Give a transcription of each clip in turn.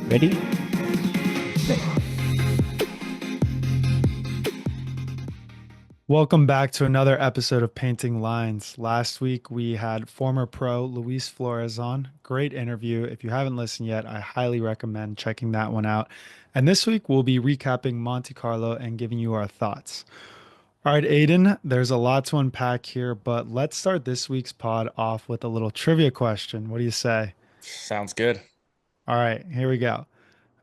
Ready? Play. Welcome back to another episode of Painting Lines. Last week we had former pro Luis Flores on. Great interview. If you haven't listened yet, I highly recommend checking that one out. And this week we'll be recapping Monte Carlo and giving you our thoughts. All right, Aidan, there's a lot to unpack here, but let's start this week's pod off with a little trivia question. What do you say? Sounds good. All right, here we go.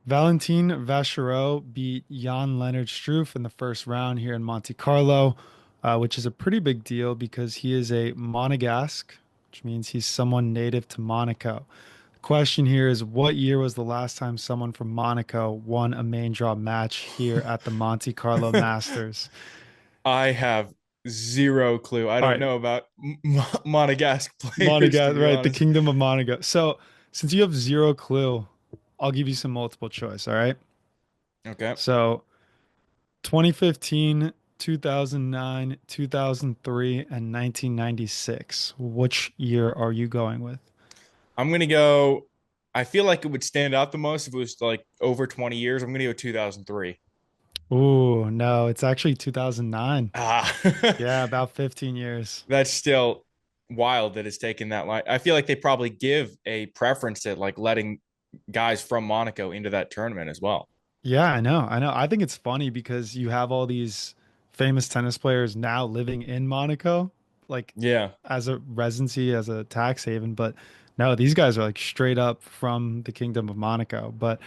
Valentin Vachereau beat Jan Leonard Struff in the first round here in Monte Carlo, which is a pretty big deal because he is a Monegasque, which means he's someone native to Monaco. The question here is, what year was the last time someone from Monaco won a main draw match here at the Monte Carlo Masters? I have zero clue. I All don't right, know about Monegasque players, to Monegasque, be right, the honest. Kingdom of Monaco. So, since you have zero clue, I'll give you some multiple choice, all right? Okay. So, 2015, 2009, 2003, and 1996. Which year are you going with? I'm going to go. I feel like it would stand out the most if it was like over 20 years. I'm going to go 2003. Ooh, no, it's actually 2009. Ah, Yeah, about 15 years. that's still wild that it's taken that long. I feel like they probably give a preference to like letting guys from Monaco into that tournament as well. Yeah, I know. I know. I think it's funny because you have all these famous tennis players now living in Monaco, like Yeah. as a residency, as a tax haven. But no, these guys are like straight up from the Kingdom of Monaco. But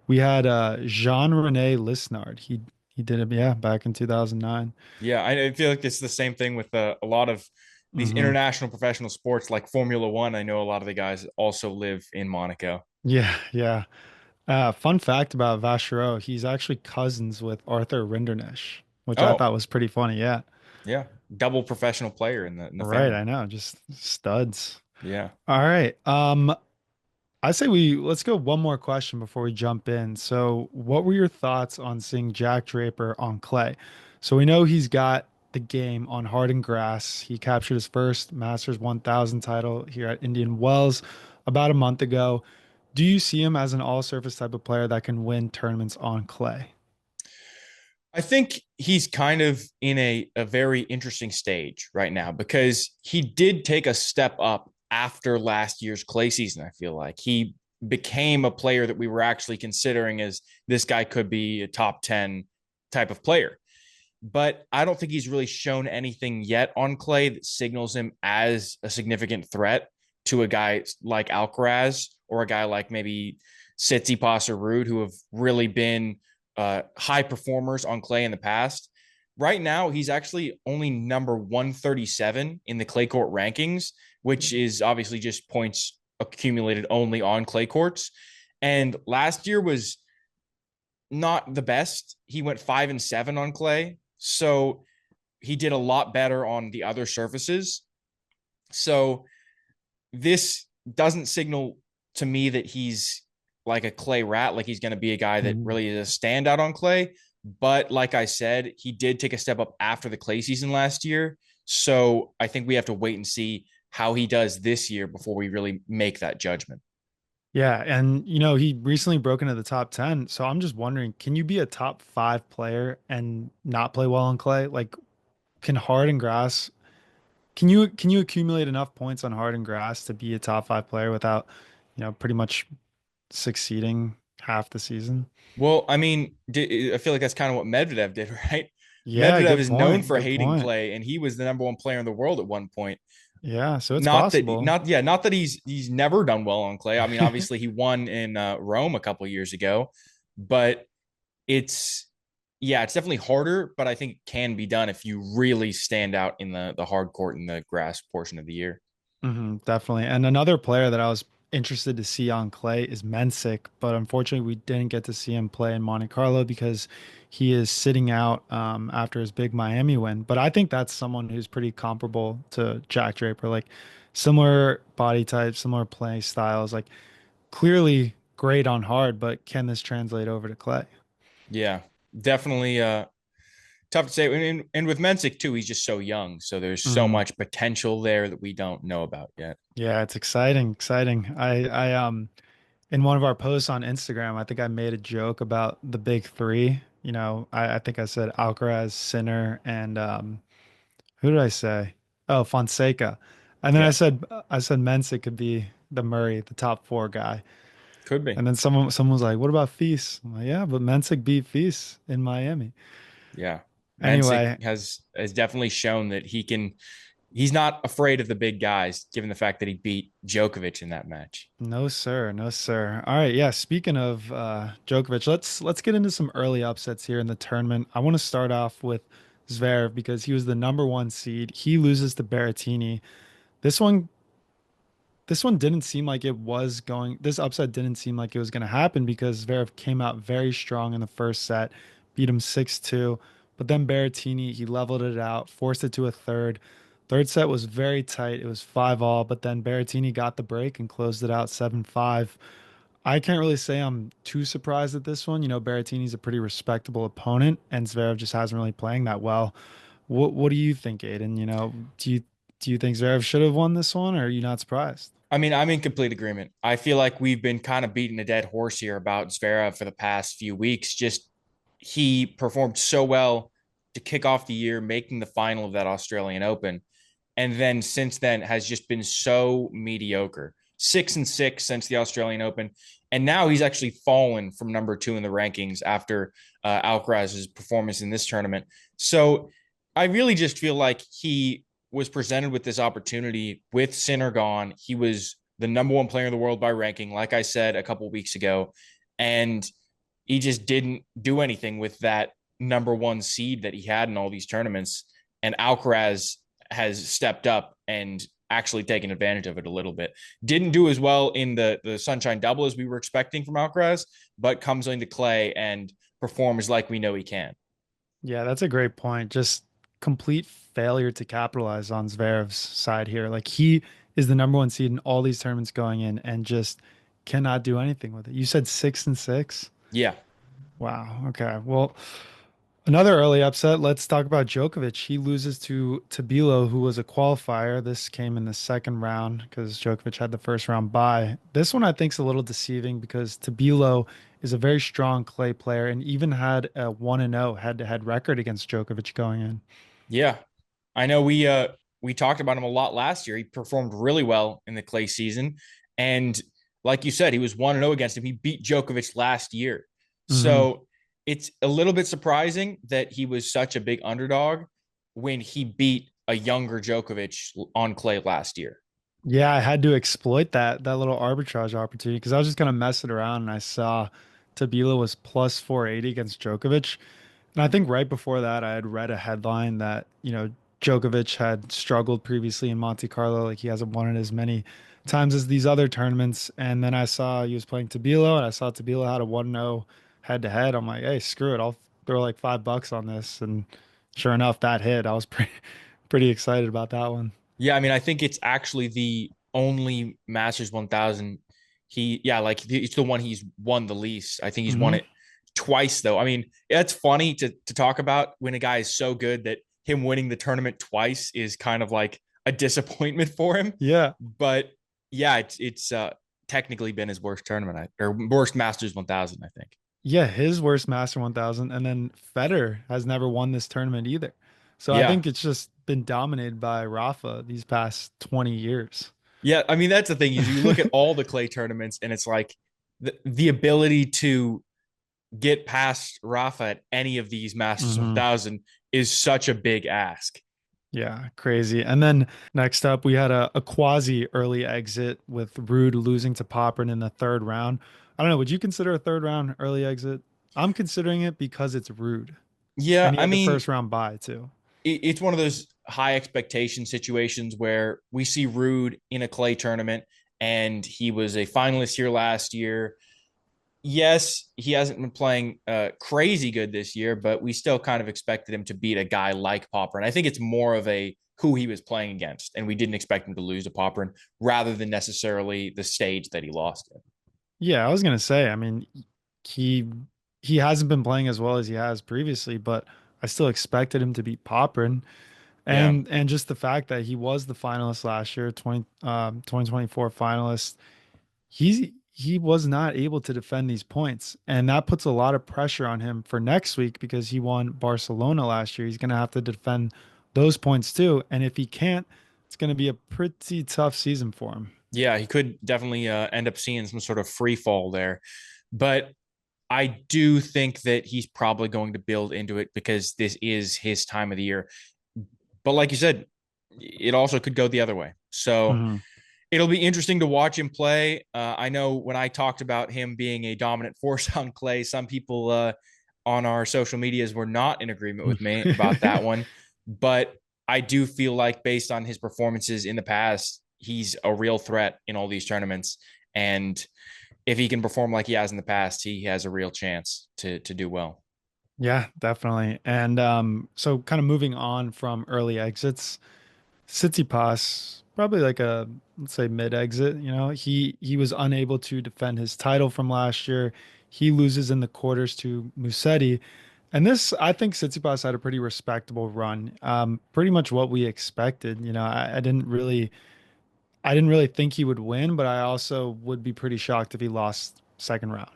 we had Jean-René Lisnard. He did it, yeah, back in 2009. Yeah, I feel like it's the same thing with a lot of these Hmm. international professional sports like Formula One. I know a lot of the guys also live in Monaco. Yeah, yeah. Fun fact about Vachereau, he's actually cousins with Arthur Rinderknech, which I Oh, thought was pretty funny. Yeah, yeah, double professional player in the right. family. I know, just studs. Yeah. All right. I say let's go one more question before we jump in. So, what were your thoughts on seeing Jack Draper on clay? So we know he's got the game on hard and grass. He captured his first Masters 1000 title here at Indian Wells about a month ago. Do you see him as an all-surface type of player that can win tournaments on clay? I think he's kind of in a very interesting stage right now because he did take a step up after last year's clay season. I feel like he became a player that we were actually considering as this guy could be a top 10 type of player. But I don't think he's really shown anything yet on clay that signals him as a significant threat to a guy like Alcaraz or a guy like maybe Tsitsipas or Rude, who have really been high performers on clay in the past. Right now, he's actually only number 137 in the clay court rankings, which is obviously just points accumulated only on clay courts. And last year was not the best. He went 5-7 on clay. So he did a lot better on the other surfaces. So this doesn't signal to me that he's like a clay rat, like he's going to be a guy that Mhm. really is a standout on clay. But like I said, he did take a step up after the clay season last year. So I think we have to wait and see how he does this year before we really make that judgment. Yeah, and he recently broke into the top 10. So I'm just wondering, can you be a top 5 player and not play well on clay? Like, can hard and grass can you accumulate enough points on hard and grass to be a top 5 player without, pretty much succeeding half the season? Well, I mean, I feel like that's kind of what Medvedev did, right? Yeah, Medvedev good is known point. for Good hating point. clay, and he was the number one player in the world at one point. Yeah, so it's Not that, possible. not that he's never done well on clay. I mean, obviously he won in Rome a couple of years ago, but it's yeah, it's definitely harder. But I think it can be done if you really stand out in the hard court and the grass portion of the year. Definitely. And another player that I was interested to see on clay is Mensick, but unfortunately we didn't get to see him play in Monte Carlo because he is sitting out after his big Miami win. But I think that's someone who's pretty comparable to Jack Draper, like similar body type, similar play styles, like clearly great on hard, but can this translate over to clay? Yeah, definitely. Tough to say. And with Mensick too, he's just so young, so there's so Mhm. much potential there that we don't know about yet. Yeah, it's exciting, exciting. I In one of our posts on Instagram, I think I made a joke about the big three. I think I said Alcaraz, Sinner, and who did I say? Oh, Fonseca. And then Yeah, I said Mensah could be the Murray, the top four guy. could be. And then someone was like, "What about Feast?" I'm like, "Yeah, but Mensah beat Feast in Miami." Yeah. Mensick Anyway, has definitely shown that he's not afraid of the big guys, given the fact that he beat Djokovic in that match. no sir, no sir. All right, yeah. Speaking of Djokovic, let's get into some early upsets here in the tournament. I want to start off with Zverev because he was the number one seed. He loses to Berrettini. This one this one didn't seem like it was going, this upset didn't seem like it was going to happen because Zverev came out very strong in the first set, beat him 6-2. But then Berrettini, he leveled it out, forced it to a third. Third set was very tight. It was 5-all, but then Berrettini got the break and closed it out 7-5. I can't really say I'm too surprised at this one. Berrettini's a pretty respectable opponent, and Zverev just hasn't really playing that well. What do you think, Aiden? Do you think Zverev should have won this one, or are you not surprised? I mean, I'm in complete agreement. I feel like we've been kind of beating a dead horse here about Zverev for the past few weeks. Just he performed so well to kick off the year, making the final of that Australian Open, and then since then has just been so mediocre. 6-6 since the Australian Open, and now he's actually fallen from number two in the rankings after Alcaraz's performance in this tournament. So I really just feel like he was presented with this opportunity with Sinner gone. He was the number one player in the world by ranking, like I said a couple of weeks ago, and he just didn't do anything with that number one seed that he had in all these tournaments. And Alcaraz has stepped up and actually taken advantage of it a little bit. Didn't do as well in the Sunshine Double as we were expecting from Alcaraz, but comes into clay and performs like we know he can. Yeah, that's a great point. Just complete failure to capitalize on Zverev's side here. Like he is the number one seed in all these tournaments going in and just cannot do anything with it. You said 6-6. Yeah. Wow. Okay. Well, another early upset. Let's talk about Djokovic. He loses to Tabilo, who was a qualifier. This came in the second round because Djokovic had the first round bye. This one I think is a little deceiving because Tabilo is a very strong clay player and even had a 1-0 head-to-head record against Djokovic going in. Yeah. I know we talked about him a lot last year. He performed really well in the clay season. And like you said, he was 1-0 against him. He beat Djokovic last year. Hmm. So it's a little bit surprising that he was such a big underdog when he beat a younger Djokovic on clay last year. Yeah, I had to exploit that little arbitrage opportunity because I was just kind of messing around and I saw Tabila was plus 480 against Djokovic. And I think right before that, I had read a headline that, Djokovic had struggled previously in Monte Carlo. Like he hasn't won it as many times as these other tournaments. And then I saw he was playing Tabilo and I saw Tabilo had a 1-0 head to head. I'm like, hey, screw it. I'll throw like $5 on this. And sure enough, that hit. I was pretty excited about that one. Yeah, I mean, I think it's actually the only Masters 1000 like it's the one he's won the least. I think he's won Hmm. it twice though. I mean, it's funny to talk about when a guy is so good that him winning the tournament twice is kind of like a disappointment for him. Yeah. But yeah, it's technically been his worst tournament or worst Masters 1000, I think. Yeah, his worst Master 1000. And then Federer has never won this tournament either. So I Yeah. think it's just been dominated by Rafa these past 20 years. Yeah, I mean that's the thing is you look at all the clay tournaments and it's like the ability to get past Rafa at any of these Masters Hmm. 1000 is such a big ask. Yeah, crazy. And then next up, we had a quasi early exit with Rude losing to Popperin in the third round. I don't know. Would you consider a third round early exit? I'm considering it because it's Rude. Yeah, And he I had the mean, first round bye too. it's one of those high expectation situations where we see Rude in a clay tournament and he was a finalist here last year. Yes, he hasn't been playing crazy good this year, but we still kind of expected him to beat a guy like Popper. And I think it's more of a who he was playing against. And we didn't expect him to lose to Popper rather than necessarily the stage that he lost in. Yeah, I was gonna say, I mean, he he hasn't been playing as well as he has previously, but I still expected him to beat Popperin. Yeah. And just the fact that he was the finalist last year, 2024 finalist. he was not able to defend these points. And that puts a lot of pressure on him for next week because he won Barcelona last year. He's going to have to defend those points too. And if he can't, it's going to be a pretty tough season for him. Yeah, he could definitely end up seeing some sort of free fall there. But I do think that he's probably going to build into it because this is his time of the year. But like you said, it also could go the other way. So Hmm. it'll be interesting to watch him play. I know when I talked about him being a dominant force on clay, some people on our social medias were not in agreement with me about that one. But I do feel like, based on his performances in the past, he's a real threat in all these tournaments. And if he can perform like he has in the past, he has a real chance to do well. Yeah, definitely. And so kind of moving on from early exits, Tsitsipas, probably like a let's say mid exit, he was unable to defend his title from last year. He loses in the quarters to Musetti. And this, I think Tsitsipas had a pretty respectable run. Pretty much what we expected. I didn't really think he would win, but I also would be pretty shocked if he lost second round.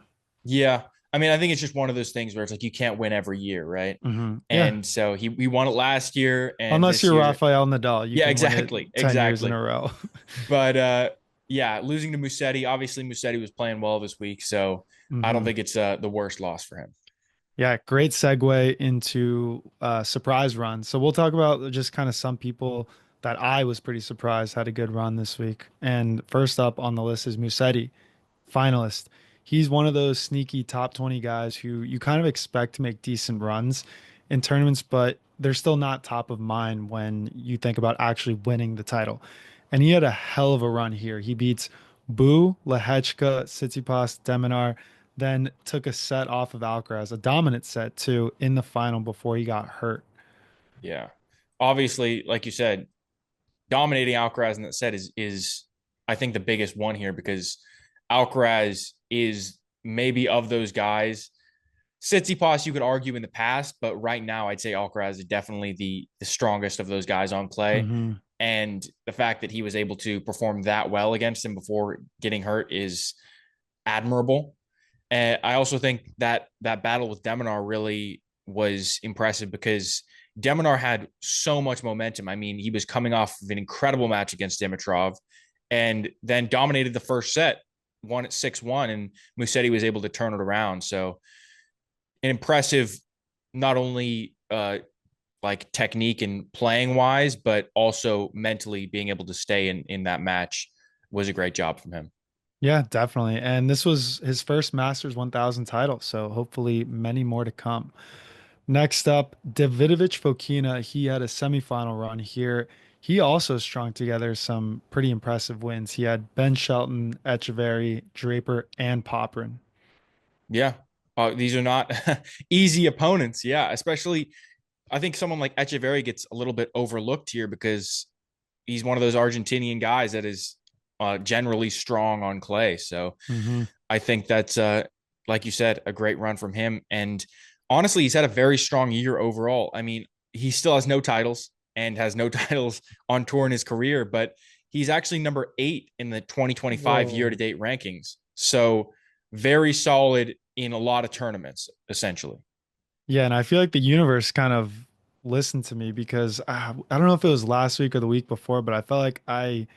Yeah. I mean, I think it's just one of those things where it's like you can't win every year, right? Yeah. And so he won it last year and Unless this you're year. Rafael Nadal, you Yeah, can win it exactly. 10 years in Exactly. a row. But yeah, losing to Musetti, obviously Musetti was playing well this week, so I don't Hmm. think it's the worst loss for him. Yeah, great segue into surprise runs. So we'll talk about just kind of some people that I was pretty surprised had a good run this week. And first up on the list is Musetti, finalist. He's one of those sneaky top 20 guys who you kind of expect to make decent runs in tournaments, but they're still not top of mind when you think about actually winning the title. And he had a hell of a run here. He beats Bu, Lehechka, Tsitsipas, De Minaur, then took a set off of Alcaraz, a dominant set too, in the final before he got hurt. Yeah. Obviously, like you said, dominating Alcaraz in that set is I think the biggest one here because Alcaraz is maybe of those guys. Tsitsipas, you could argue in the past, but right now I'd say Alcaraz is definitely the strongest of those guys on clay. Hmm. And the fact that he was able to perform that well against him before getting hurt is admirable. And I also think that that battle with De Minaur really was impressive because De Minaur had so much momentum. I mean, he was coming off of an incredible match against Dimitrov and then dominated the first set, won at 6-1, and Musetti was able to turn it around. So an impressive, not only like technique and playing wise, but also mentally being able to stay in that match was a great job from him. Yeah, definitely. And this was his first Masters 1000 title, so hopefully many more to come. Next up, Davidovich Fokina. He had a semifinal run here. He also strung together some pretty impressive wins. He had Ben Shelton, Echeverry, Draper, and Poprin. Yeah. These are not easy opponents. Yeah. Especially, I think someone like Echeverry gets a little bit overlooked here because he's one of those Argentinian guys that is generally strong on clay. So Hmm. I think that's, like you said, a great run from him. And honestly, he's had a very strong year overall. I mean, he still has no titles and has no titles on tour in his career, but he's actually number 8 in the 2025 year to Whoa. date rankings. So very solid in a lot of tournaments, essentially. Yeah, and I feel like the universe kind of listened to me because I don't know if it was last week or the week before, but I felt like I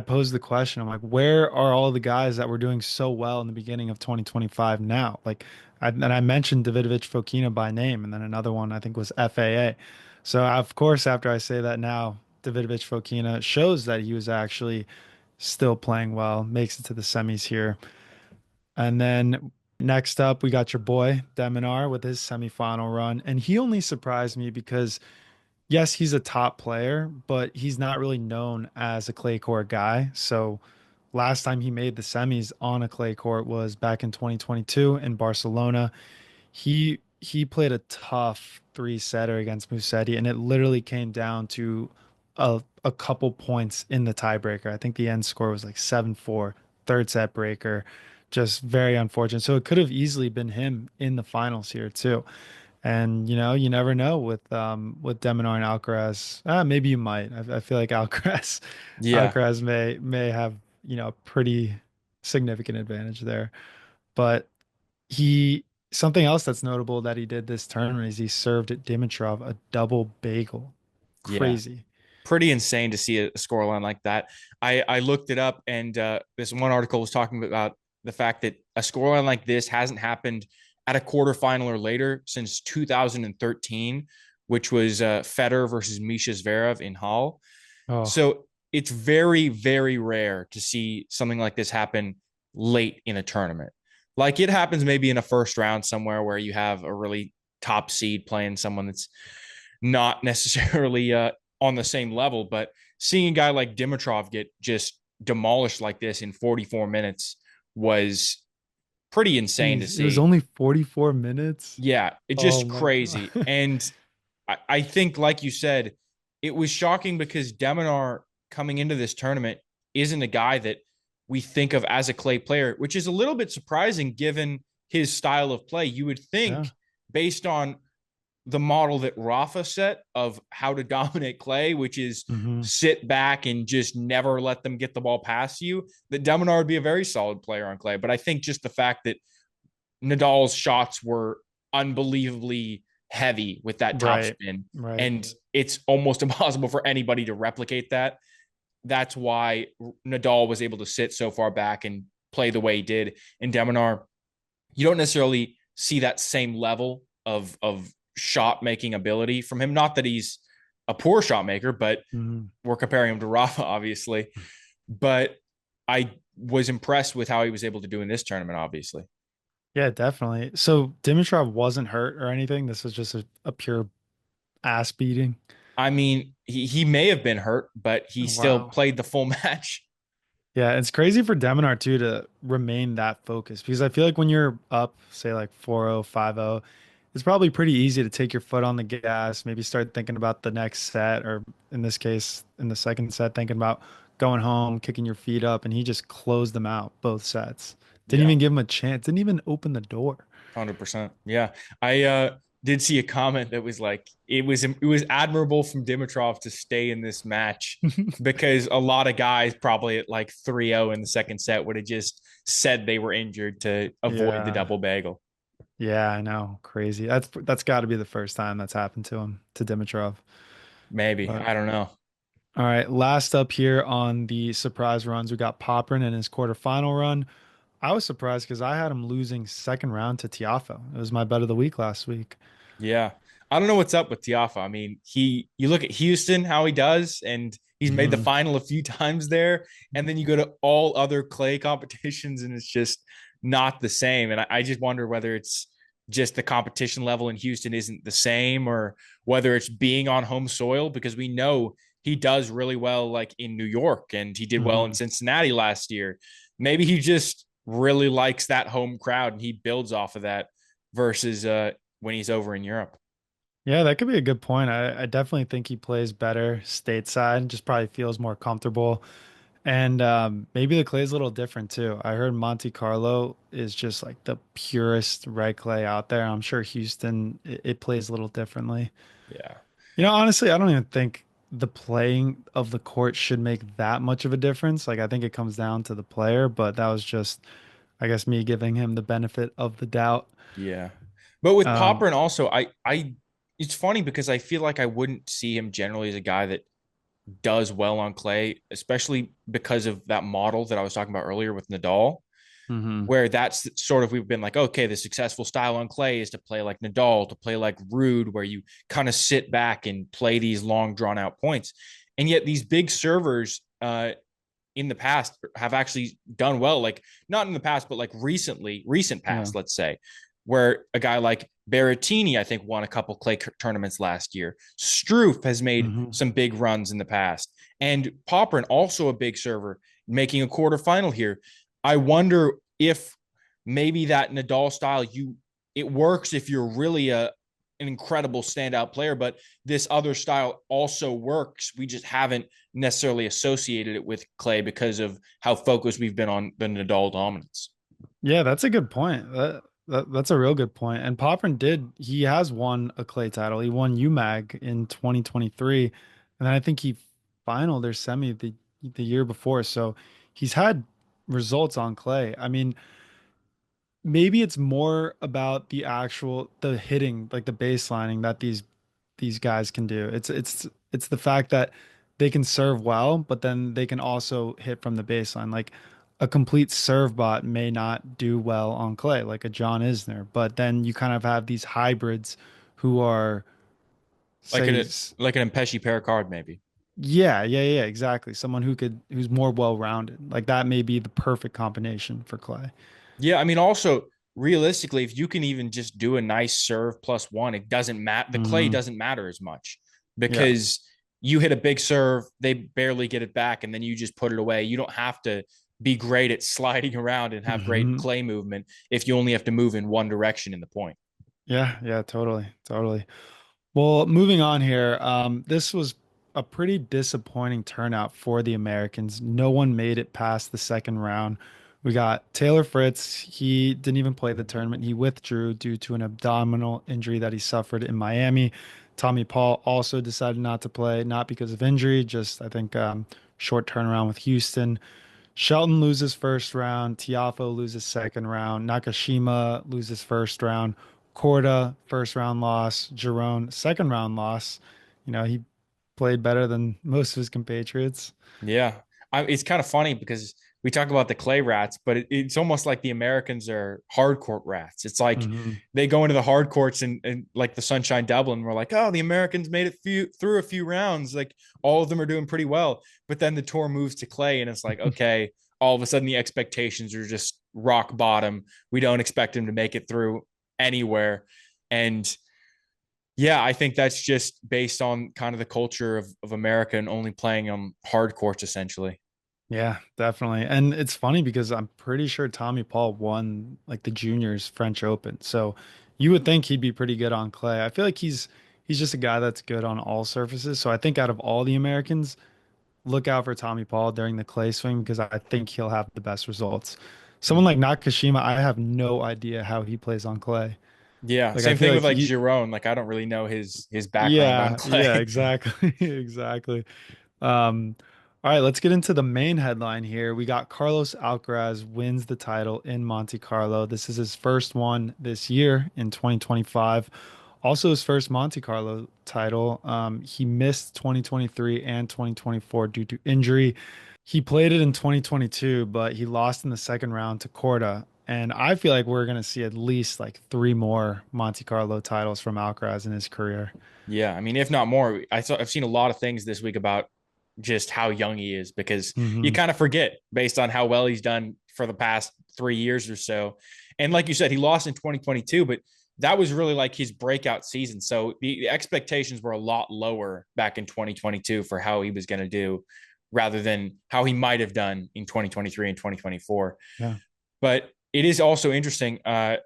posed the question. I'm like, where are all the guys that were doing so well in the beginning of 2025 now? And I mentioned Davidovich Fokina by name, and then another one I think was FAA. So of course, after I say that now, Davidovich Fokina shows that he was actually still playing well, makes it to the semis here. And then next up, we got your boy Deminar with his semifinal run, and he only surprised me because yes, he's a top player, but he's not really known as a clay court guy. So last time he made the semis on a clay court was back in 2022 in Barcelona. He played a tough three setter against Musetti, and it literally came down to a couple points in the tiebreaker. I think the end score was like 7-4, third set breaker. Just very unfortunate. So it could have easily been him in the finals here too. And you never know with Deminar and Alcaraz. Maybe you might. I feel like Alcaraz Yeah. Alcaraz may have, a pretty significant advantage there. But he something else that's notable that he did this tournament is he served Dimitrov a double bagel. Yeah. Crazy. Pretty insane to see a scoreline like that. I looked it up, and this one article was talking about the fact that a scoreline like this hasn't happened at a quarterfinal or later since 2013, which was Federer versus Misha Zverev in Hall. Oh, So it's very, very rare to see something like this happen late in a tournament. Like it happens maybe in a first round somewhere where you have a really top seed playing someone that's not necessarily on the same level, but seeing a guy like Dimitrov get just demolished like this in 44 minutes was pretty insane to geez, it was see. only 44 minutes. Yeah, it's Oh just my God. crazy. And I think, like you said, it was shocking because De Minaur coming into this tournament isn't a guy that we think of as a clay player, which is a little bit surprising given his style of play. You would Yeah. think, based on the model that Rafa set of how to dominate clay, which is Hmm. sit back and just never let them get the ball past you, that De Minaur would be a very solid player on clay. But I think just the fact that Nadal's shots were unbelievably heavy with that Right. topspin, Right. and it's almost impossible for anybody to replicate that. That's why Nadal was able to sit so far back and play the way he did. In De Minaur, you don't necessarily see that same level of shot making ability from him. Not that he's a poor shot maker, but Mhm. we're comparing him to Rafa, obviously. But I was impressed with how he was able to do in this tournament, obviously. Yeah, definitely. So Dimitrov wasn't hurt or anything. This was just a pure ass beating. I mean, he may have been hurt, but he still Wow. played the full match. Yeah, it's crazy for Deminar too to remain that focused because I feel like when you're up, say like 4-0, 5-0, it's probably pretty easy to take your foot on the gas, maybe start thinking about the next set, or in this case, in the second set, thinking about going home, kicking your feet up, and he just closed them out both sets. Didn't Yeah, even give him a chance, didn't even open the door. 100%. Yeah. I did see a comment that was like it was admirable from Dimitrov to stay in this match because a lot of guys probably at like 3-0 in the second set would have just said they were injured to avoid the Yeah. double bagel. Yeah, I know. Crazy. That's got to be the first time that's happened to him, to Dimitrov. Maybe. But I don't know. all right, last up here on the surprise runs, we got Popperin in his quarterfinal run. I was surprised because I had him losing second round to Tiafo. It was my bet of the week last week. Yeah. I don't know what's up with Tiafa. I mean, you look at Houston, how he does, and he's made the Hmm. final a few times there. And then you go to all other clay competitions, and it's just not the same. And I just wonder whether it's just the competition level in Houston isn't the same, or whether it's being on home soil, because we know he does really well, like in New York, and he did well in Hmm. Cincinnati last year. Maybe he just really likes that home crowd and he builds off of that versus when he's over in Europe. Yeah, that could be a good point. I definitely think he plays better stateside, just probably feels more comfortable. And maybe the clay is a little different too. I heard Monte Carlo is just like the purest red clay out there. I'm sure Houston, it plays a little differently. Yeah. Honestly, I don't even think the playing of the court should make that much of a difference. Like, I think it comes down to the player, but that was just, I guess, me giving him the benefit of the doubt. Yeah. But with Um, Popper and also it's funny because I feel like I wouldn't see him generally as a guy that does well on clay, especially because of that model that I was talking about earlier with Nadal, mhm. where that's sort of we've been like, okay, the successful style on clay is to play like Nadal, to play like Rude, where you kind of sit back and play these long drawn out points. And yet these big servers in the past have actually done well, like not in the past, but like recent Yeah. past, let's say, where a guy like Berrettini, I think, won a couple clay tournaments last year. Struff has made Hmm. some big runs in the past. And Popperin, also a big server, making a quarterfinal here. I wonder if maybe that Nadal style, it works if you're really an incredible standout player, but this other style also works. We just haven't necessarily associated it with clay because of how focused we've been on the Nadal dominance. Yeah, that's a good point. That's a real good point. And Poprin he has won a clay title. He won UMAG in 2023. And then I think he finaled their semi the year before. So he's had, results on clay. I mean, maybe it's more about the hitting, like the baselining that these guys can do. It's the fact that they can serve well, but then they can also hit from the baseline. Like a complete serve bot may not do well on clay, like a John Isner, but then you kind of have these hybrids who are Like say an like an Impeshi Pericard, maybe. yeah, exactly. Someone who's more well-rounded. Like that may be the perfect combination for clay. Yeah, I mean, also realistically, if you can even just do a nice serve plus one, it doesn't matter. The clay Hmm. doesn't matter as much Yeah. because you hit a big serve, they barely get it back, and then you just put it away. You don't have to be great at sliding around and have great Hmm. clay movement if you only have to move in one direction in the point. Yeah, totally. Well, moving on here, this was a pretty disappointing turnout for the Americans. No one made it past the second round. We got Taylor Fritz. He didn't even play the tournament. He withdrew due to an abdominal injury that he suffered in Miami. Tommy Paul also decided not to play, not because of injury, just I think short turnaround with Houston. Shelton loses first round. Tiafo loses second round. Nakashima loses first round. Korda, first round loss. Jerome, second round loss. He played better than most of his compatriots. Yeah. It's kind of funny because we talk about the clay rats, but it's almost like the Americans are hard court rats. It's like Hmm. they go into the hard courts and like the Sunshine Dublin, we're like, oh, the Americans made it through a few rounds. Like all of them are doing pretty well. But then the tour moves to clay and it's like, okay, all of a sudden the expectations are just rock bottom. We don't expect him to make it through anywhere. And yeah, I think that's just based on kind of the culture of America and only playing on hard courts essentially. Yeah, definitely. And it's funny because I'm pretty sure Tommy Paul won like the juniors French Open. So you would think he'd be pretty good on clay. I feel like he's just a guy that's good on all surfaces. So I think out of all the Americans, look out for Tommy Paul during the clay swing because I think he'll have the best results. Someone like Nakashima, I have no idea how he plays on clay. Yeah, Like I same feel thing with like like Giron. Like I don't really know his background on yeah, clay. exactly. Exactly. Um, all right, let's get into the main headline here. We got Carlos Alcaraz wins the title in Monte Carlo. This is his first one this year in 2025. Also his first Monte Carlo title. He missed 2023 and 2024 due to injury. He played it in 2022, but he lost in the second round to Korda. And I feel like we're going to see at least like three more Monte Carlo titles from Alcaraz in his career. Yeah, I mean, if not more, I've seen a lot of things this week about just how young he is because you Hmm. kind of forget based on how well he's done for the past 3 years or so. And like you said, he lost in 2022, but that was really like his breakout season. So the expectations were a lot lower back in 2022 for how he was going to do rather than how he might have done in 2023 and 2024. Yeah. But it is also interesting. I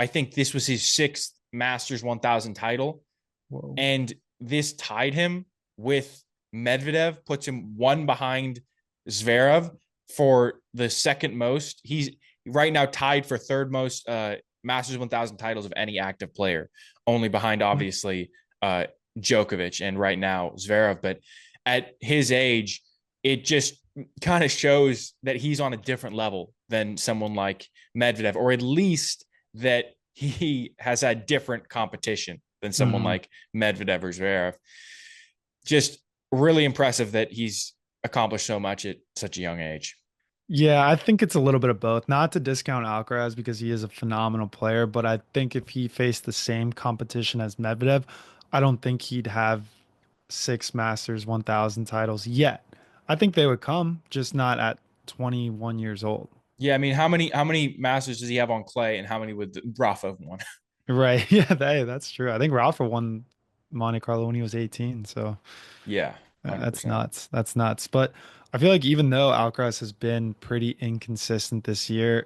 think this was his sixth Masters 1000 title. Whoa. And this tied him with Medvedev, puts him one behind Zverev for the second most. He's right now tied for third most Masters 1000 titles of any active player, only behind, obviously, uh, Djokovic and right now Zverev. But at his age, it just kind of shows that he's on a different level than someone like Medvedev, or at least that he has had different competition than someone Hmm. like Medvedev or Zverev. Just really impressive that he's accomplished so much at such a young age. Yeah, I think it's a little bit of both. Not to discount Alcaraz because he is a phenomenal player, but I think if he faced the same competition as Medvedev, I don't think he'd have six Masters 1000 titles yet. I think they would come, just not at 21 years old. Yeah, I mean, how many Masters does he have on clay, and how many would Rafa have won? Right. Yeah, that's true. I think Rafa won Monte Carlo when he was 18, so Yeah, one hundred that's percent. nuts. That's nuts. But I feel like even though Alcaraz has been pretty inconsistent this year,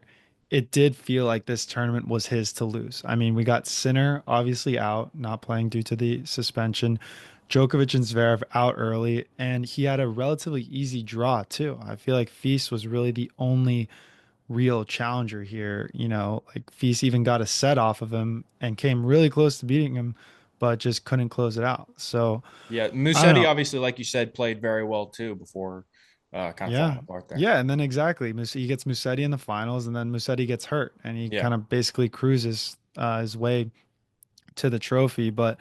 it did feel like this tournament was his to lose. I mean, we got Sinner obviously out, not playing due to the suspension. Djokovic and Zverev out early, and he had a relatively easy draw too. I feel like Feast was really the only real challenger here. Like Feast even got a set off of him and came really close to beating him, but just couldn't close it out. So Yeah, I don't Musetti know. obviously, like you said, played very well too before. kind of Yeah. falling apart there. Yeah, and then exactly, he gets Musetti in the finals, and then Musetti gets hurt, and he Yeah. kind of basically cruises his way to the trophy. But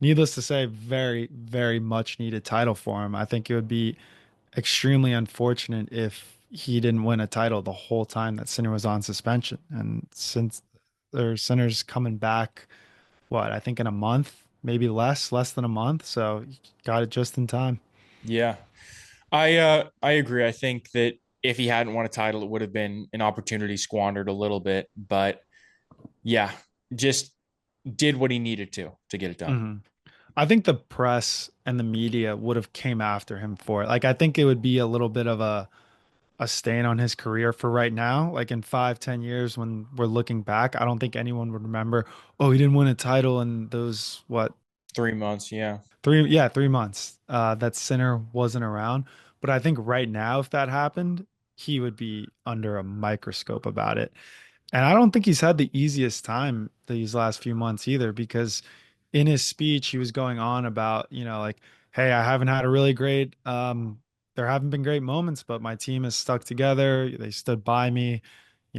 needless to say, very, very much needed title for him. I think it would be extremely unfortunate if he didn't win a title the whole time that Sinner was on suspension. And since Sinner's coming back, what, I think in a month, maybe less than a month. So he got it just in time. Yeah. I agree. I think that if he hadn't won a title, it would have been an opportunity squandered a little bit. But yeah, just did what he needed to get it done. hmm I think the press and the media would have came after him for it. Like I think it would be a little bit of a stain on his career for right now. Like in 5, 10 years when we're looking back, I don't think anyone would remember, oh, he didn't win a title in those what 3 months. Yeah. 3 months that Sinner wasn't around. But I think right now, if that happened, he would be under a microscope about it. And I don't think he's had the easiest time these last few months either, because in his speech, he was going on about, like, hey, I haven't had a really great, there haven't been great moments, but my team has stuck together. They stood by me.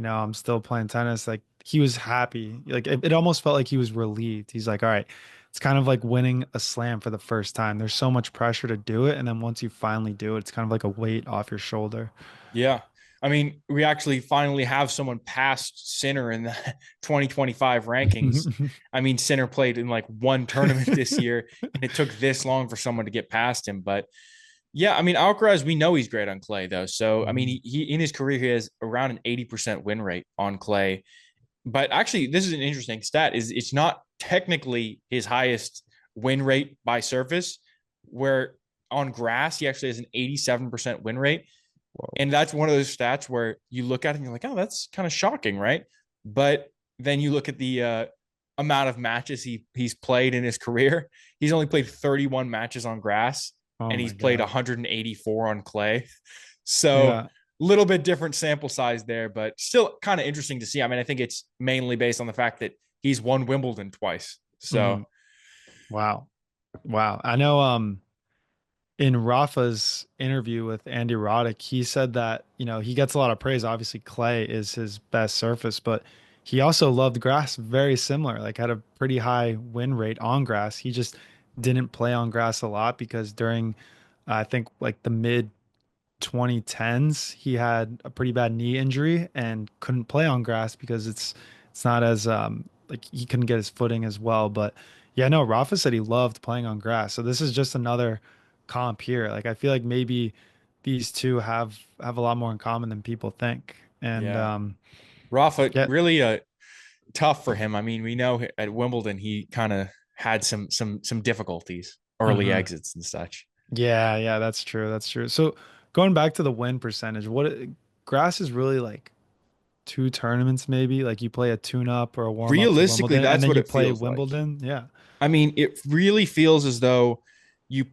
I'm still playing tennis. Like, he was happy. Like, it almost felt like he was relieved. He's like, all right, it's kind of like winning a slam for the first time. There's so much pressure to do it. And then once you finally do it, it's kind of like a weight off your shoulder. Yeah. I mean, we actually finally have someone past Sinner in the 2025 rankings. I mean, Sinner played in like one tournament this year, and it took this long for someone to get past him. But yeah, I mean, Alcaraz, we know he's great on clay, though. So, I mean, Mhm. he in his career, he has around an 80% win rate on clay. But actually, this is an interesting stat, is it's not technically his highest win rate by surface, where on grass, he actually has an 87% win rate. Whoa. And that's one of those stats where you look at it and you're like, oh, that's kind of shocking, right? But then you look at the amount of matches he's played in his career. He's only played 31 matches on grass, Oh and my he's played God. 184 on clay. So a Yeah. little bit different sample size there, but still kind of interesting to see. I mean, I think it's mainly based on the fact that he's won Wimbledon twice. So Mhm. Wow. Wow. I know in Rafa's interview with Andy Roddick, he said that, he gets a lot of praise. Obviously, clay is his best surface, but he also loved grass very similar, like had a pretty high win rate on grass. He just didn't play on grass a lot because during, I think, like the mid 2010s, he had a pretty bad knee injury and couldn't play on grass because it's not as like he couldn't get his footing as well. But yeah, no, Rafa said he loved playing on grass. So this is just another comp here. Like I feel like maybe these two have a lot more in common than people think. And yeah, Rafa yeah, really tough for him. I mean, we know at Wimbledon he kind of had some difficulties, early hmm exits and such. yeah, that's true. That's true. So going back to the win percentage, grass is really like two tournaments maybe, like you play a tune up or a warm up to Realistically, Wimbledon and that's then what you it play feels like. Wimbledon. Yeah. I mean, it really feels as though you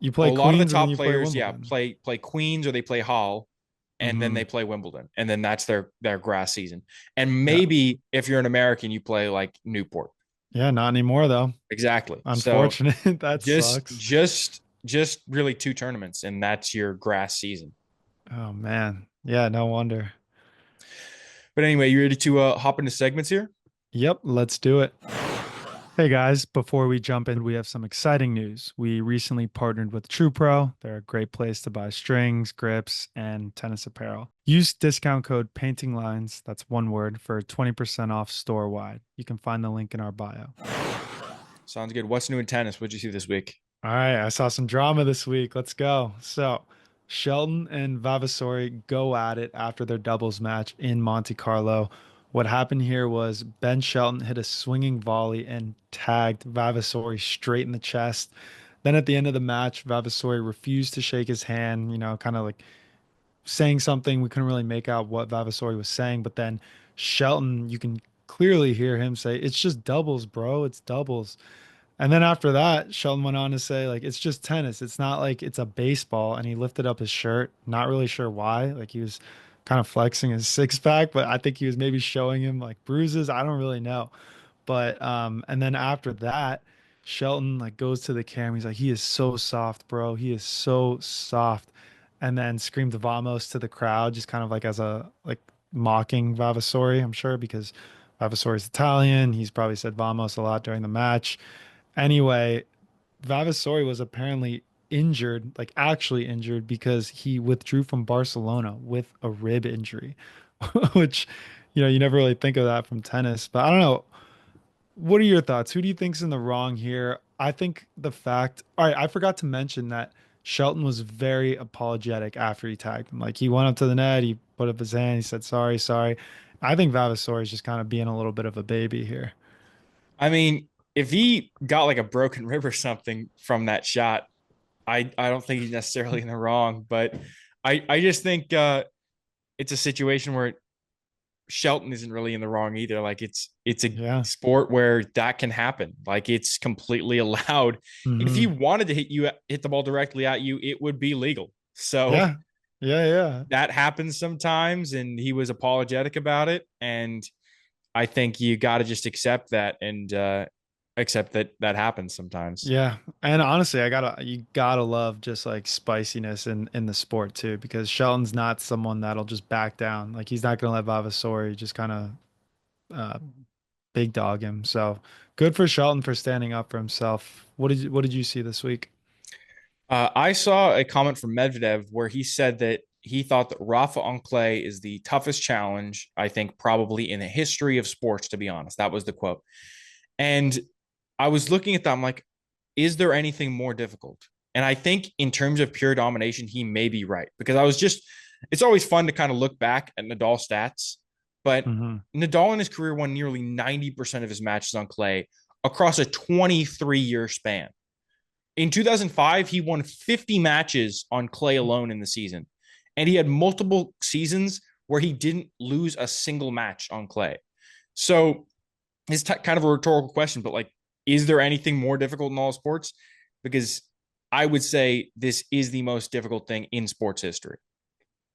You a play lot of the Queens and then top you play players, yeah, Wimbledon. play Queens or they play Hall, and then they hmm play Wimbledon, and then that's their grass season. And Yeah. maybe if you're an American, you play like Newport. Yeah, not anymore though. Exactly. So Unfortunate. That just sucks. just just really two tournaments, and that's your grass season. Oh man. Yeah, no wonder. But anyway, you ready to hop into segments here? Yep, let's do it. Hey guys, before we jump in, we have some exciting news. We recently partnered with TruePro. They're a great place to buy strings, grips, and tennis apparel. Use discount code Painting Lines, that's one word, for 20% off store wide. You can find the link in our bio. Sounds good. What's new in tennis? What'd you see this week? All right, I saw some drama this week. Let's go. So, Shelton and Vavasori go at it after their doubles match in Monte Carlo. What happened here was Ben Shelton hit a swinging volley and tagged Vavasori straight in the chest. Then at the end of the match, Vavasori refused to shake his hand, kind of like saying something. We couldn't really make out what Vavasori was saying, but then Shelton, you can clearly hear him say, "It's just doubles, bro. It's doubles." And then after that, Shelton went on to say, like, it's just tennis. It's not like it's a baseball. And he lifted up his shirt, not really sure why. Like he was kind of flexing his six pack, but I think he was maybe showing him like bruises. I don't really know. But and then after that, Shelton like goes to the camera. He's like, he is so soft, bro. He is so soft. and then screamed Vamos to the crowd, just kind of like as a like mocking Vavasori, I'm sure, because Vavasori's Italian. He's probably said Vamos a lot during the match. Anyway, Vavasori was apparently injured, like actually injured, because he withdrew from Barcelona with a rib injury, which, you never really think of that from tennis. But I don't know. What are your thoughts? Who do you think's in the wrong here? I think the fact, all right, I forgot to mention that Shelton was very apologetic after he tagged him. Like he went up to the net, he put up his hand, he said, sorry, sorry. I think Vavasori is just kind of being a little bit of a baby here. I mean, if he got like a broken rib or something from that shot, I don't think he's necessarily in the wrong. But I just think it's a situation where Shelton isn't really in the wrong either. Like it's a Yeah. sport where that can happen. Like it's completely allowed. If he Hmm. wanted to hit the ball directly at you, it would be legal. So Yeah. Yeah. Yeah. that happens sometimes, and he was apologetic about it. And I think you got to just accept that and accept that that happens sometimes. Yeah. And honestly, you gotta love just like spiciness in the sport too, because Shelton's not someone that'll just back down. Like he's not gonna let Vavasori just kind of uh big dog him. So good for Shelton for standing up for himself. What did you see this week? I saw a comment from Medvedev where he said that he thought that Rafa on clay is the toughest challenge, I think, probably in the history of sports, to be honest. That was the quote. And I was looking at that. I'm like, is there anything more difficult? And I think in terms of pure domination, he may be right because it's always fun to kind of look back at Nadal stats, but Hmm. Nadal in his career won nearly 90% of his matches on clay across a 23-year span. In 2005, he won 50 matches on clay alone in the season. And he had multiple seasons where he didn't lose a single match on clay. So it's kind of a rhetorical question, but like, is there anything more difficult in all sports? Because I would say this is the most difficult thing in sports history.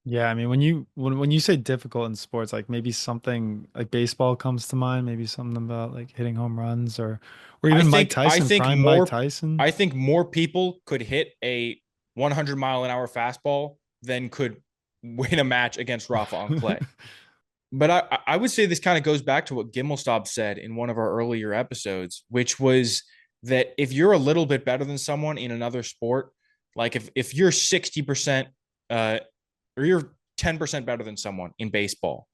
Yeah, I mean when you say difficult in sports, like maybe something like baseball comes to mind, maybe something about like hitting home runs or I even Mike think I Tyson, think prime Mike more Tyson. I think more people could hit a 100 mile an hour fastball than could win a match against Rafa on clay. But I would say this kind of goes back to what Gimelstob said in one of our earlier episodes, which was that if you're a little bit better than someone in another sport, like if you're 60% or you're 10% better than someone in baseball,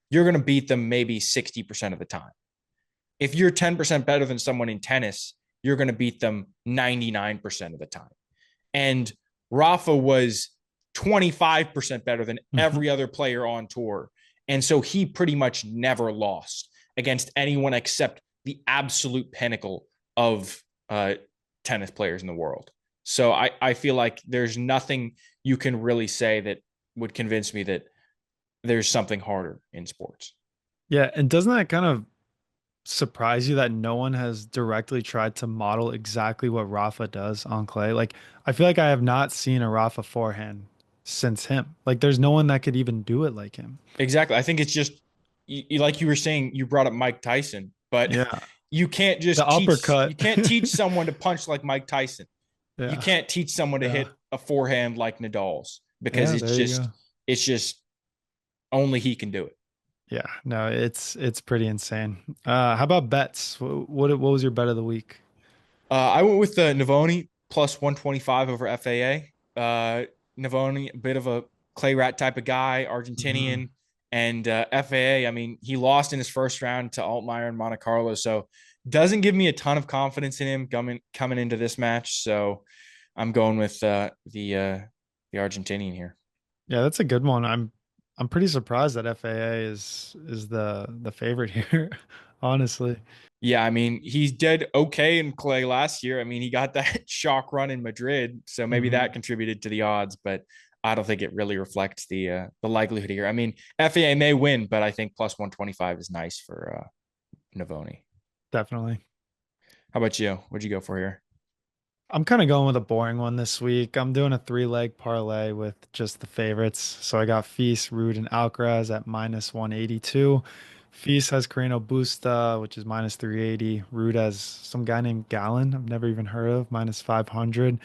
you're going to beat them maybe 60% of the time. If you're 10% better than someone in tennis, you're going to beat them 99% of the time. And Rafa was 25% better than Mhm. every other player on tour. And so he pretty much never lost against anyone except the absolute pinnacle of tennis players in the world. So I feel like there's nothing you can really say that would convince me that there's something harder in sports. Yeah, and doesn't that kind of surprise you that no one has directly tried to model exactly what Rafa does on clay? Like, I feel like I have not seen a Rafa forehand since him. Like, there's no one that could even do it like him. Exactly. I think it's just like you were saying, you brought up Mike Tyson, but Yeah. The you uppercut. can't teach someone to punch like Mike Tyson. You Yeah. can't teach someone to Yeah. hit a forehand like Nadal's because Yeah, there you go. it's just only he can do it. Yeah, no, it's pretty insane. How about bets? What was your bet of the week? I went with the Navoni plus 125 over FAA. Navoni, a bit of a clay rat type of guy, Hmm. Argentinian, and FAA. I mean, he lost in his first round to Altmaier and Monte Carlo, so doesn't give me a ton of confidence in him coming into this match. So I'm going with the Argentinian here. Yeah, that's a good one. I'm pretty surprised that FAA is the favorite here, honestly. Yeah, I mean, he's did okay in clay last year. I mean, he got that shock run in Madrid, so maybe Hmm. that contributed to the odds, but I don't think it really reflects the likelihood here. I mean, FAA may win, but I think plus 125 is nice for Navoni. Definitely. How about you? What'd you go for here? I'm kind of going with a boring one this week. I'm doing a three-leg parlay with just the favorites. So I got Feast, Rude, and Alcaraz at minus 182. Feast has Carino Busta, which is minus 380. Rude has some guy named Gallon, I've never even heard of, minus 500.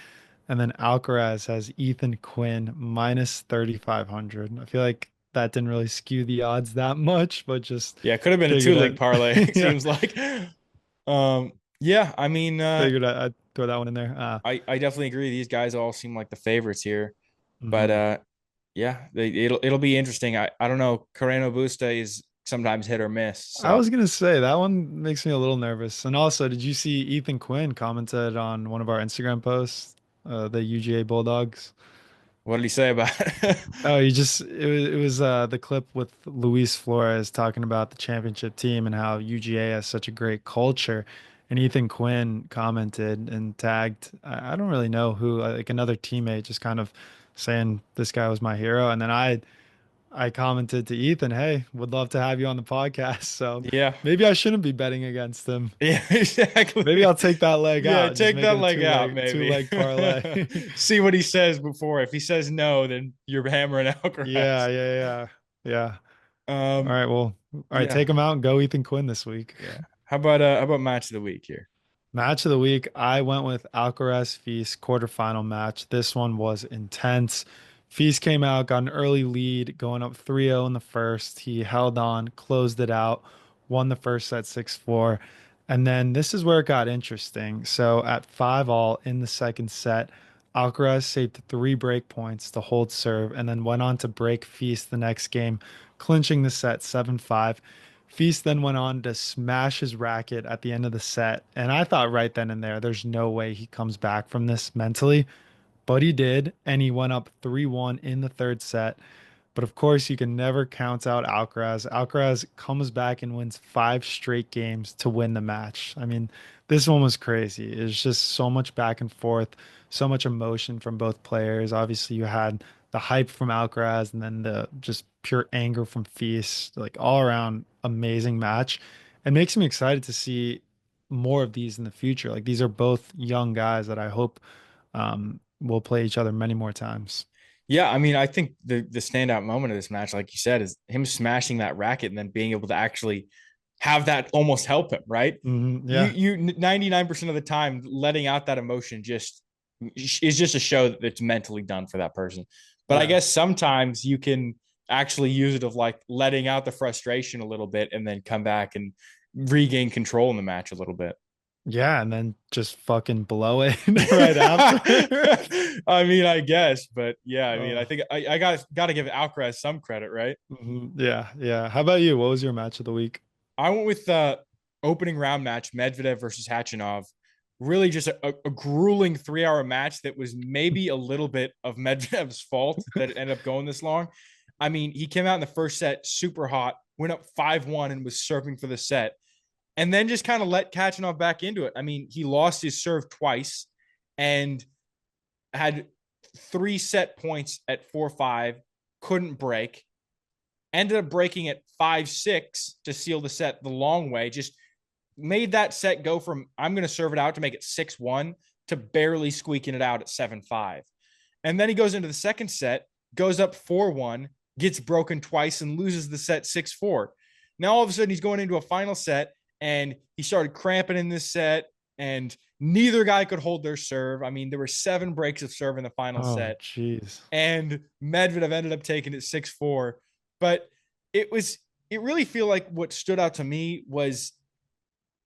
And then Alcaraz has Ethan Quinn minus 3,500. I feel like that didn't really skew the odds that much, but just Yeah, it could have been a figured two leg I'd, parlay, it yeah, seems like. Yeah, I mean, figured I'd throw that one in there. I definitely agree. These guys all seem like the favorites here. But Mhm. yeah, it'll be interesting. I don't know. Carreno Busta is sometimes hit or miss. I So was gonna say that one makes me a little nervous. And also, did you see Ethan Quinn commented on one of our Instagram posts, the UGA Bulldogs? what did he say about it? Oh, it was the clip with Luis Flores talking about the championship team and how UGA has such a great culture. And Ethan Quinn commented and tagged, I don't really know who, like another teammate, just kind of saying this guy was my hero. And then I commented to Ethan, hey, would love to have you on the podcast. So Yeah. maybe I shouldn't be betting against him. Yeah, Maybe exactly. I'll take that leg Yeah, out, just take make it that a leg two out, leg two maybe. leg parlay. See what he says before. If he says no, then you're hammering Yeah, Alcaraz. yeah, yeah. Yeah. All Um, right, well, all right, yeah, take him out and go Ethan Quinn this week. yeah. How about match of the week here? Match of the week, I went with Alcaraz Feast quarterfinal match. This one was intense. Feast came out, got an early lead, going up 3-0 in the first. He held on, closed it out, won the first set 6-4. And then this is where it got interesting. So at 5-all in the second set, Alcaraz saved 3 break points to hold serve and then went on to break Feast the next game, clinching the set 7-5. Feast then went on to smash his racket at the end of the set. And I thought right then and there, there's no way he comes back from this mentally. But he did. And he went up 3-1 in the third set. But of course, you can never count out Alcaraz. Alcaraz comes back and wins 5 straight games to win the match. I mean, this one was crazy. It's just so much back and forth, so much emotion from both players. Obviously, you had the hype from Alcaraz and then the just pure anger from Feast. Like all around amazing match. It makes me excited to see more of these in the future. Like these are both young guys that I hope will play each other many more times. Yeah, I mean, I think the standout moment of this match, like you said, is him smashing that racket and then being able to actually have that almost help him, right? Yeah. You 99% of the time letting out that emotion just is just a show that it's mentally done for that person. But I Yeah. guess sometimes you can actually use it of like letting out the frustration a little bit and then come back and regain control in the match a little bit. Yeah, and then just fucking blow it right after. I mean, I guess, but yeah, I mean, I Oh, think I got to give Alcaraz some credit, right? yeah, yeah. How about you? What was your match of the week? I went with the opening round match, Medvedev versus Khachanov. Really, just a grueling 3 hour match that was maybe a little bit of Medvedev's fault that it ended up going this long. I mean, he came out in the first set super hot, went up 5-1 and was serving for the set, and then just kind of let Khachanov back into it. I mean, he lost his serve twice and had 3 set points at 4-5, couldn't break, ended up breaking at 5-6 to seal the set the long way. Just made that set go from I'm going to serve it out to make it 6-1 to barely squeaking it out at 7-5. And then he goes into the second set, goes up 4-1, gets broken twice, and loses the set 6-4. Now all of a sudden he's going into a final set and he started cramping in this set, and neither guy could hold their serve. I mean, there were 7 breaks of serve in the final Oh, set, jeez. and Medvedev ended up taking it 6-4. But it was, it really feel like what stood out to me was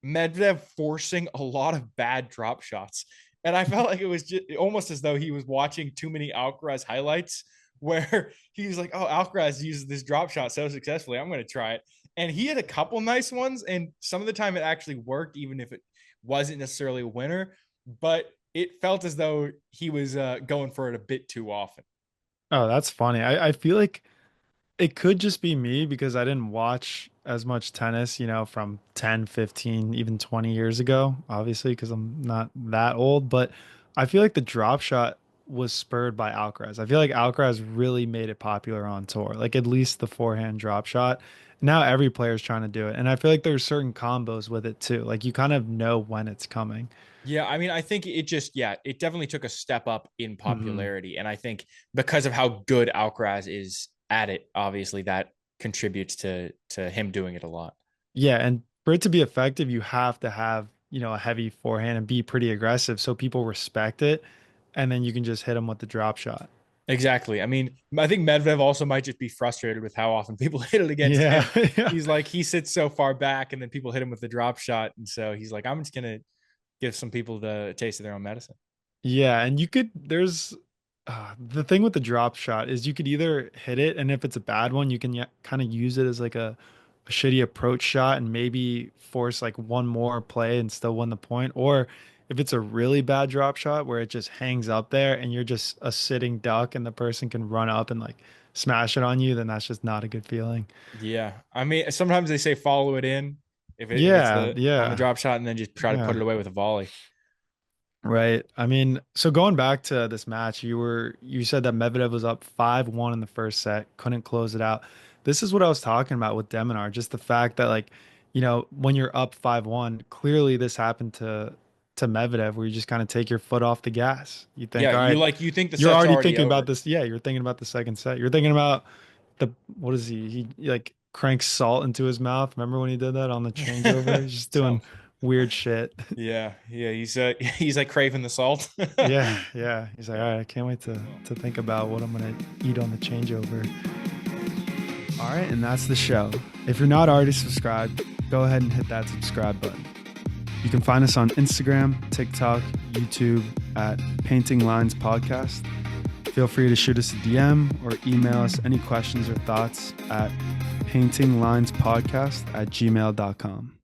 Medvedev forcing a lot of bad drop shots. And I felt like it was just almost as though he was watching too many Alcaraz highlights where he was like, oh, Alcaraz uses this drop shot so successfully. I'm going to try it. And he had a couple nice ones. And some of the time it actually worked, even if it wasn't necessarily a winner. But it felt as though he was going for it a bit too often. Oh, that's funny. I feel like it could just be me because I didn't watch as much tennis, from 10, 15, even 20 years ago, obviously, because I'm not that old. But I feel like the drop shot was spurred by Alcaraz. I feel like Alcaraz really made it popular on tour, like at least the forehand drop shot. Now every player's trying to do it. And I feel like there's certain combos with it too. Like you kind of know when it's coming. Yeah, I mean, I think it just, yeah, it definitely took a step up in Mhm. popularity. And I think because of how good Alcaraz is at it, obviously that contributes to him doing it a lot. Yeah, and for it to be effective, you have to have, a heavy forehand and be pretty aggressive so people respect it. and then you can just hit him with the drop shot. Exactly. I mean, I think Medvedev also might just be frustrated with how often people hit it against Yeah, him. yeah, He's like, he sits so far back and then people hit him with the drop shot. And so he's like, I'm just going to give some people the taste of their own medicine. yeah. And you could, there's the thing with the drop shot is you could either hit it, and if it's a bad one, you can kind of use it as like a shitty approach shot and maybe force like one more play and still win the point. Or if it's a really bad drop shot where it just hangs up there and you're just a sitting duck and the person can run up and like smash it on you, then that's just not a good feeling. Yeah. I mean, sometimes they say follow it in if it's Yeah, the on the yeah, drop shot and then just try to put yeah. it away with a volley. Right. I mean, so going back to this match, you said that Medvedev was up 5-1 in the first set, couldn't close it out. This is what I was talking about with De Minaur, just the fact that like, when you're up 5-1, clearly this happened to Medvedev where you just kind of take your foot off the gas. You Yeah, think, all right, you think the you're set's already already thinking about over. this. Yeah, you're thinking about the second set. You're thinking about the what is he like cranks salt into his mouth. Remember when he did that on the changeover? He's just So doing weird shit. yeah, he's like craving the salt. Yeah, yeah. He's like, all right, I can't wait to think about what I'm gonna eat on the changeover. All right, and that's the show. If you're not already subscribed, go ahead and hit that subscribe button. You can find us on Instagram, TikTok, YouTube at Painting Lines Podcast. Feel free to shoot us a DM or email us any questions or thoughts at paintinglinespodcast@gmail.com.